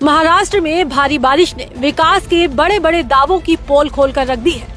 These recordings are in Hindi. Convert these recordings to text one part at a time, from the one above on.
महाराष्ट्र में भारी बारिश ने विकास के बड़े बड़े दावों की पोल खोलकर रख दी है।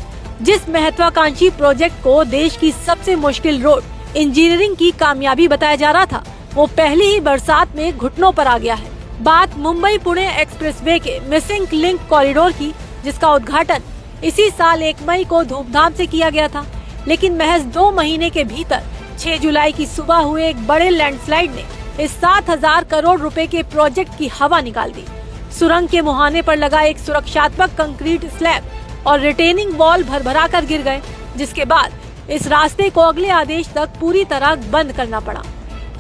जिस महत्वाकांक्षी प्रोजेक्ट को देश की सबसे मुश्किल रोड इंजीनियरिंग की कामयाबी बताया जा रहा था, वो पहली ही बरसात में घुटनों पर आ गया है। बात मुंबई पुणे एक्सप्रेसवे के मिसिंग लिंक कॉरिडोर की, जिसका उद्घाटन इसी साल 1 मई को धूमधाम से किया गया था। लेकिन महज 2 महीने के भीतर 6 जुलाई की सुबह हुए एक बड़े लैंडस्लाइड ने इस 7,000 करोड़ रुपए के प्रोजेक्ट की हवा निकाल दी। सुरंग के मुहाने पर लगा एक सुरक्षात्मक कंक्रीट स्लैब और रिटेनिंग वॉल भरभरा कर गिर गए, जिसके बाद इस रास्ते को अगले आदेश तक पूरी तरह बंद करना पड़ा।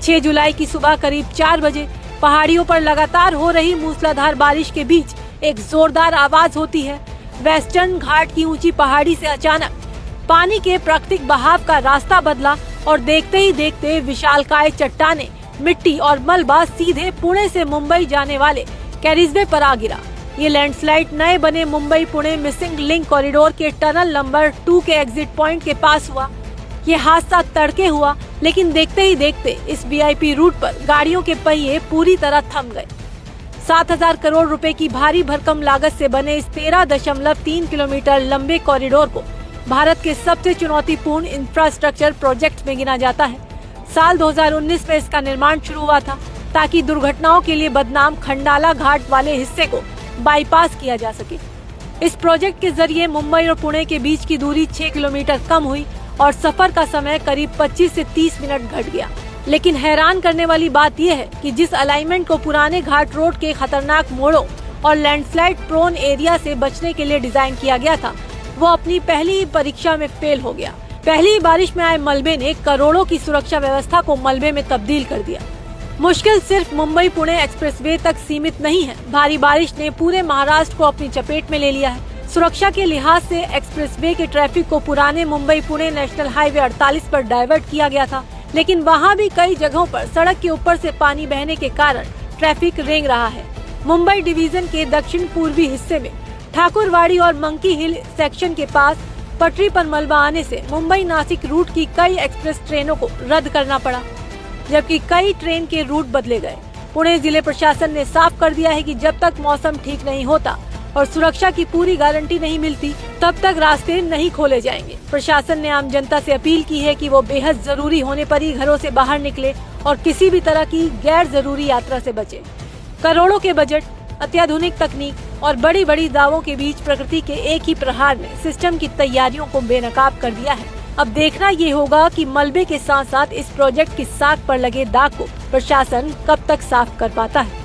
6 जुलाई की सुबह करीब 4 बजे पहाड़ियों पर लगातार हो रही मूसलाधार बारिश के बीच एक जोरदार आवाज होती है। वेस्टर्न घाट की ऊंची पहाड़ी से अचानक पानी के प्राकृतिक बहाव का रास्ता बदला और देखते ही देखते विशालकाय चट्टानें, मिट्टी और मलबा सीधे पुणे से मुंबई जाने वाले कैरिजवे पर आ गिरा। ये लैंडस्लाइड नए बने Mumbai Pune missing link corridor के टनल नंबर 2 के एग्जिट पॉइंट के पास हुआ। ये हादसा तड़के हुआ, लेकिन देखते ही देखते इस वीआईपी रूट पर गाड़ियों के पहिए पूरी तरह थम गए। 7,000 करोड़ रुपए की भारी भरकम लागत से बने इस 13.3 किलोमीटर लंबे कॉरिडोर को भारत के सबसे चुनौतीपूर्ण इंफ्रास्ट्रक्चर प्रोजेक्ट में गिना जाता है। साल 2019 में इसका निर्माण शुरू हुआ था, ताकि दुर्घटनाओं के लिए बदनाम खंडाला घाट वाले हिस्से को बाईपास किया जा सके। इस प्रोजेक्ट के जरिए मुंबई और पुणे के बीच की दूरी 6 किलोमीटर कम हुई और सफर का समय करीब 25 से 30 मिनट घट गया। लेकिन हैरान करने वाली बात यह है कि जिस अलाइनमेंट को पुराने घाट रोड के खतरनाक मोड़ों और लैंडस्लाइड प्रोन एरिया से बचने के लिए डिजाइन किया गया था, वो अपनी पहली ही परीक्षा में फेल हो गया। पहली बारिश में आए मलबे ने करोड़ों की सुरक्षा व्यवस्था को मलबे में तब्दील कर दिया। मुश्किल सिर्फ मुंबई पुणे एक्सप्रेसवे तक सीमित नहीं है। भारी बारिश ने पूरे महाराष्ट्र को अपनी चपेट में ले लिया है। सुरक्षा के लिहाज से एक्सप्रेसवे के ट्रैफिक को पुराने मुंबई पुणे नेशनल हाईवे 48 पर डाइवर्ट किया गया था, लेकिन वहाँ भी कई जगहों पर सड़क के ऊपर से पानी बहने के कारण ट्रैफिक रेंग रहा है। मुंबई डिवीजन के दक्षिण पूर्वी हिस्से में ठाकुरवाड़ी और मंकी हिल सेक्शन के पास पटरी पर मलबा आने से मुंबई नासिक रूट की कई एक्सप्रेस ट्रेनों को रद्द करना पड़ा, जबकि कई ट्रेन के रूट बदले गए। पुणे जिले प्रशासन ने साफ कर दिया है कि जब तक मौसम ठीक नहीं होता और सुरक्षा की पूरी गारंटी नहीं मिलती, तब तक रास्ते नहीं खोले जाएंगे। प्रशासन ने आम जनता से अपील की है कि वो बेहद जरूरी होने पर ही घरों से बाहर निकले और किसी भी तरह की गैर जरूरी यात्रा से बचे। करोड़ों के बजट, अत्याधुनिक तकनीक और बड़ी बड़ी दावों के बीच प्रकृति के एक ही प्रहार ने सिस्टम की तैयारियों को बेनकाब कर दिया है। अब देखना ये होगा कि मलबे के साथ साथ इस प्रोजेक्ट की साख पर लगे दाग को प्रशासन कब तक साफ कर पाता है।